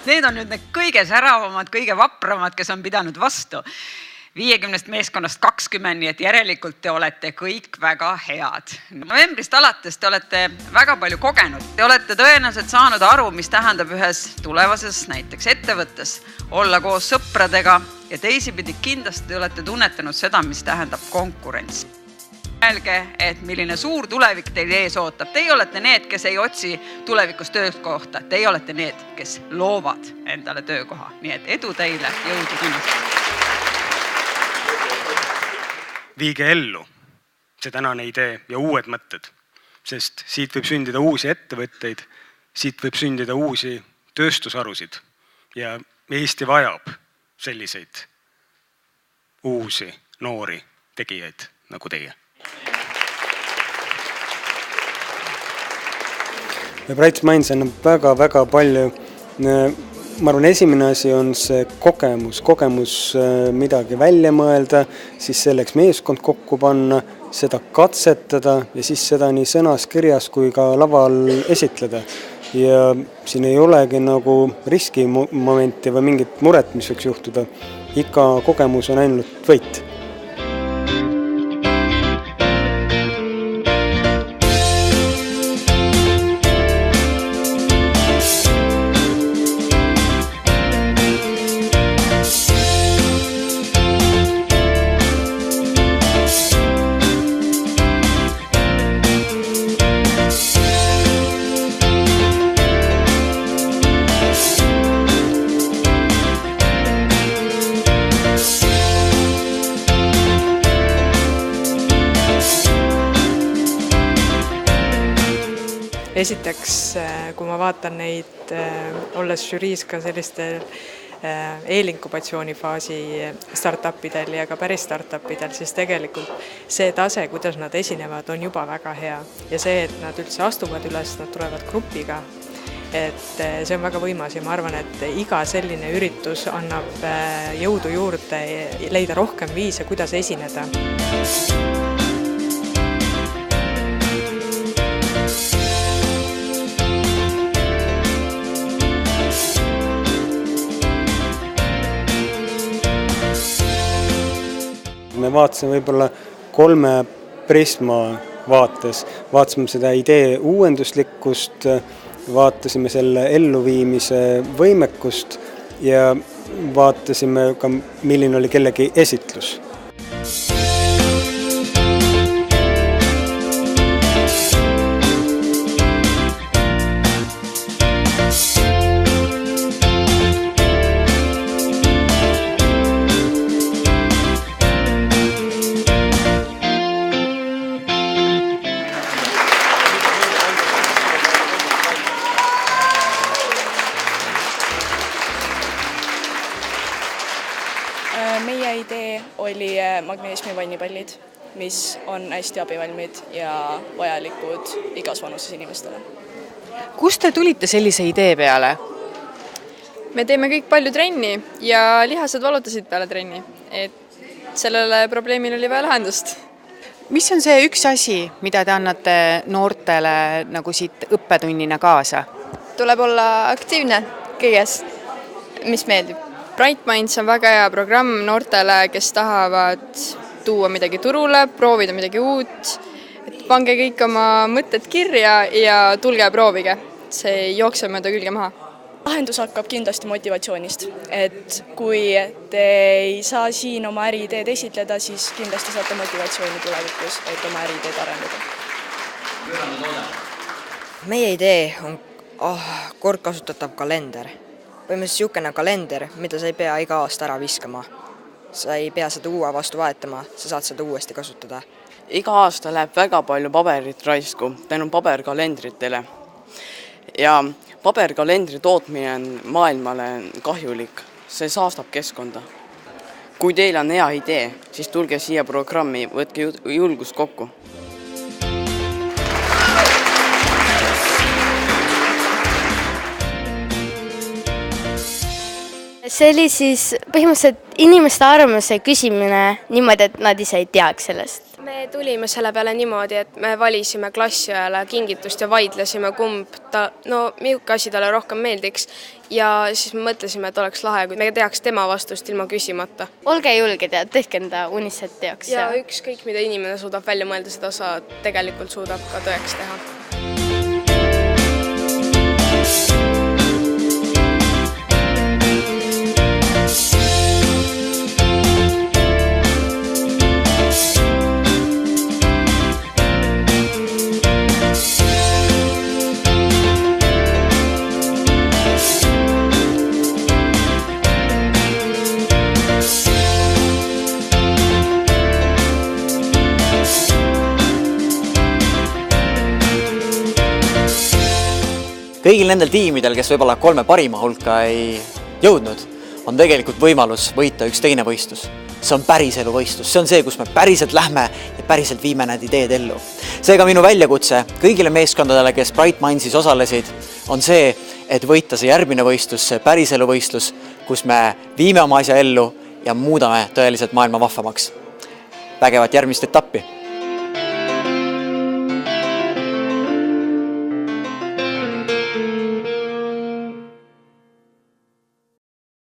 need on nüüd need kõige säravamad, kõige vapramad, kes on pidanud vastu. 50 meeskonnast 20, nii et järelikult te olete kõik väga head. Novembrist alates te olete väga palju kogenud. Te olete tõenäoliselt saanud aru, mis tähendab ühes tulevases näiteks ettevõttes olla koos sõpradega ja teisipidi kindlasti olete tunnetanud seda, mis tähendab konkurents. Mõelge, et milline suur tulevik teil ees ootab. Teie olete need, kes ei otsi tulevikus töökohta. Teie olete need, kes loovad endale töökoha. Nii et edu teile, jõudu kindlasti. Viige ellu see tänane idee ja uued mõtted, sest siit võib sündida uusi ettevõtteid, siit võib sündida uusi tööstusharusid ja Eesti vajab selliseid uusi noori tegijaid nagu teie. Bright Minds annab väga palju. Ma arvan, esimene asi on see kogemus midagi välja mõelda, siis selleks meeskond kokku panna, seda katsetada ja siis seda nii sõnas, kirjas kui ka laval esitleda. Ja siin ei olegi nagu riskimomenti või mingit muret, mis võiks juhtuda. Iga kogemus on ainult võit. Esiteks, kui ma vaatan neid, olles žüriis ka sellistel eelinkubatsioonifaasi startupidel ja ka päris startupidel, siis tegelikult see tase, kuidas nad esinevad, on juba väga hea. Ja see, et nad üldse astuvad üles, nad tulevad grupiga, et see on väga võimas ja ma arvan, et iga selline üritus annab jõudu juurde leida rohkem viise, kuidas esineda. Me vaatasime võib-olla 3 prisma vaates. Vaatasime seda idee uuenduslikkust, vaatasime selle elluviimise võimekust ja vaatasime ka, milline oli kellegi esitlus. Meie idee oli magneesiumi vannipallid, mis on hästi abivalmid ja vajalikud igas vanuses inimestele. Kust te tulite sellise idee peale? Me teeme kõik palju trenni ja lihased valutasid peale trenni, et sellele probleemile oli vaja lahendust. Mis on see üks asi, mida te annate noortele nagu siit õppetunnina kaasa? Tuleb olla aktiivne kõiges, mis meeldib. Bright Minds on väga hea programm noortele, kes tahavad tuua midagi turule, proovida midagi uut. Et pange kõik oma mõtted kirja ja tulge ja proovige. See jookseb mööda külge maha. Lahendus hakkab kindlasti motivatsioonist. Et kui te ei saa siin oma äriideed esitleda, siis kindlasti saate motivatsiooni tulevikus, et oma äriideed arendada. Meie idee on kordkasutatav kalender. Põhimõtteliselt niisugune kalender, mida sa ei pea iga aasta ära viskama. Sa ei pea seda uue vastu vahetama, sa saad seda uuesti kasutada. Iga aasta läheb väga palju paberit raisku tänu paberkalendritele. Ja paberkalendri tootmine on maailmale kahjulik. See saastab keskkonda. Kui teil on hea idee, siis tulge siia programmi, võtke julgust kokku. See oli siis põhimõtteliselt inimeste arvamuse küsimine niimoodi, et nad ise ei teaks sellest. Me tulime selle peale niimoodi, et me valisime klassiajale kingitust ja vaidlesime, milline asi talle rohkem meeldiks. Ja siis me mõtlesime, et oleks lahe, kui me teaks tema vastust ilma küsimata. Olge julged ja tehke enda unised teoks. Ja ükskõik, mida inimene suudab välja mõelda, seda tegelikult suudab ka tõeks teha. Kõigil nendel tiimidel, kes võib-olla 3 parima hulka ei jõudnud, on tegelikult võimalus võita üks teine võistlus. See on päriselu võistlus, see on see, kus me päriselt lähme ja päriselt viime need ideed ellu. Seega minu väljakutse kõigile meeskondadele, kes Bright Mindsis osalesid, on see, et võita see järgmine võistlus, see päriselu võistlus, kus me viime oma asja ellu ja muudame tõeliselt maailma vahvamaks. Vägevat järgmist etappi!